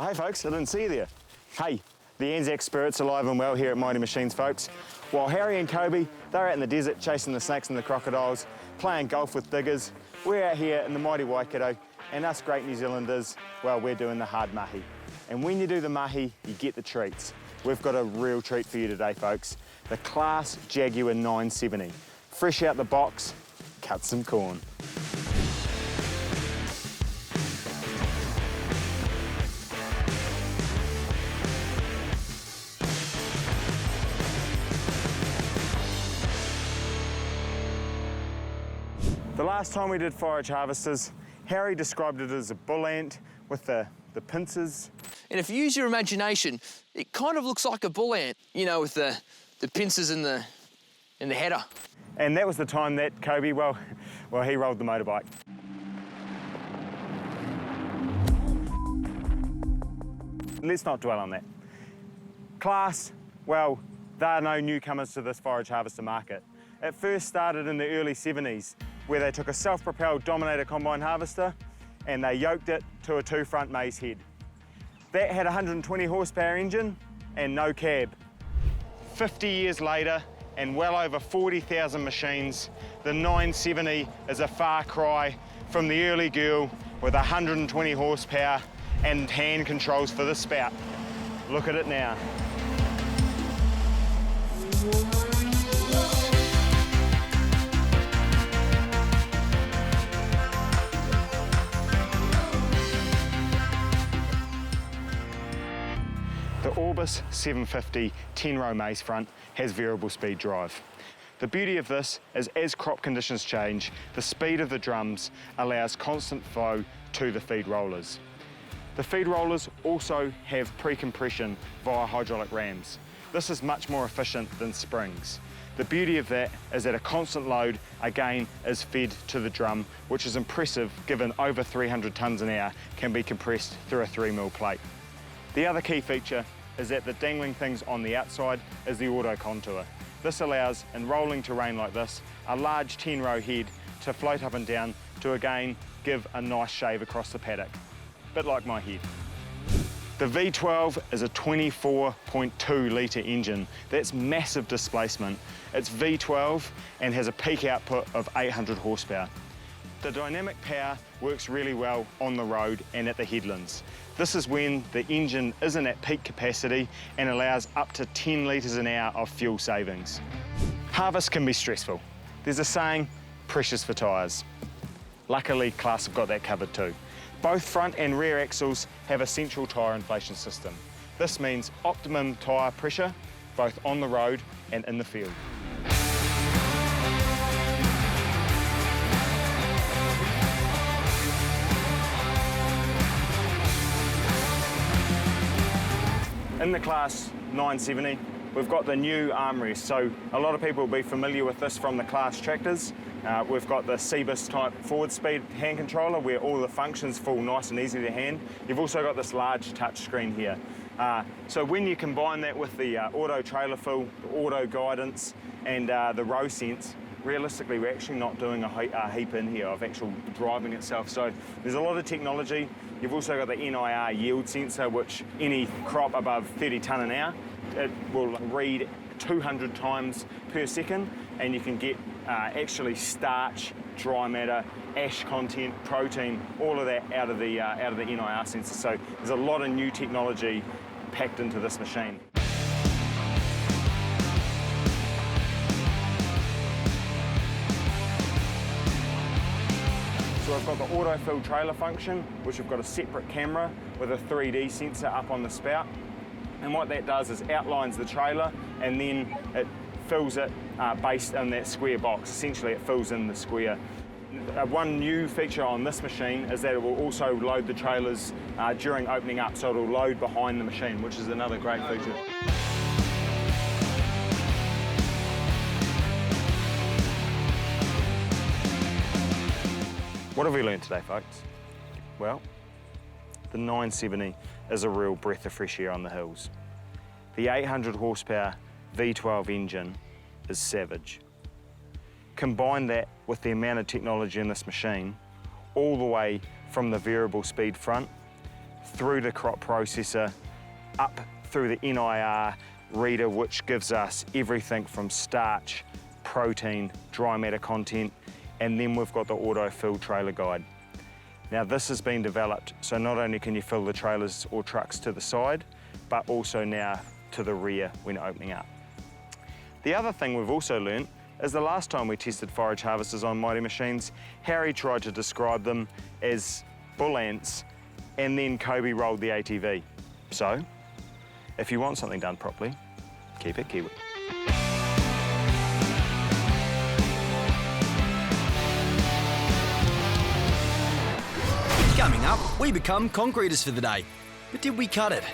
Oh, hey folks, I didn't see you there. Hey, the Anzac spirit's alive and well here at Mighty Machines, folks. While Harry and Kobe, they're out in the desert chasing the snakes and the crocodiles, playing golf with diggers, we're out here in the mighty Waikato, and us great New Zealanders, well, we're doing the hard mahi. And when you do the mahi, you get the treats. We've got a real treat for you today, folks. The Claas Jaguar 970. Fresh out the box, cut some corn. The last time we did forage harvesters, Harry described it as a bull ant with the pincers. And if you use your imagination, it kind of looks like a bull ant, you know, with the pincers in the header. And that was the time that Kobe, well, he rolled the motorbike. Let's not dwell on that. Claas, well, they're no newcomers to this forage harvester market. It first started in the early 70s, where they took a self-propelled Dominator combine harvester and they yoked it to a two-front maize head. That had a 120 horsepower engine and no cab. 50 years later, and well over 40,000 machines, the 970 is a far cry from the early girl with 120 horsepower and hand controls for the spout. Look at it now. The Orbis 750 10-row maize front has variable speed drive. The beauty of this is as crop conditions change, the speed of the drums allows constant flow to the feed rollers. The feed rollers also have pre-compression via hydraulic rams. This is much more efficient than springs. The beauty of that is that a constant load again is fed to the drum, which is impressive given over 300 tonnes an hour can be compressed through a 3mm plate. The other key feature is that the dangling things on the outside is the auto contour. This allows, in rolling terrain like this, a large 10-row head to float up and down to again give a nice shave across the paddock, bit like my head. The V12 is a 24.2 litre engine. That's massive displacement. It's V12 and has a peak output of 800 horsepower. The dynamic power works really well on the road and at the headlands. This is when the engine isn't at peak capacity and allows up to 10 litres an hour of fuel savings. Harvest can be stressful. There's a saying, precious for tyres. Luckily, Claas have got that covered too. Both front and rear axles have a central tyre inflation system. This means optimum tyre pressure, both on the road and in the field. In the Claas 970, we've got the new armrest. So a lot of people will be familiar with this from the Claas tractors. We've got the Cebus type forward speed hand controller where all the functions fall nice and easy to hand. You've also got this large touch screen here. So when you combine that with the auto trailer fill, the auto guidance and the row sense, realistically we're actually not doing a heap in here of actual driving itself. So there's a lot of technology. You've also got the NIR yield sensor, which any crop above 30 tonne an hour, it will read 200 times per second, and you can get actually starch, dry matter, ash content, protein, all of that out of the NIR sensor. So there's a lot of new technology packed into this machine. So I've got the auto-fill trailer function, which have got a separate camera with a 3D sensor up on the spout. And what that does is outlines the trailer and then it fills it based on that square box. Essentially it fills in the square. One new feature on this machine is that it will also load the trailers during opening up, so it'll load behind the machine, which is another great feature. What have we learned today, folks? Well, the 970 is a real breath of fresh air on the hills. The 800 horsepower V12 engine is savage. Combine that with the amount of technology in this machine, all the way from the variable speed front through the crop processor, up through the NIR reader, which gives us everything from starch, protein, dry matter content, and then we've got the auto-fill trailer guide. Now this has been developed so not only can you fill the trailers or trucks to the side, but also now to the rear when opening up. The other thing we've also learnt is the last time we tested forage harvesters on Mighty Machines, Harry tried to describe them as bull ants, and then Kobe rolled the ATV. So, if you want something done properly, keep it Kiwi. Coming up, we become concreters for the day. But did we cut it?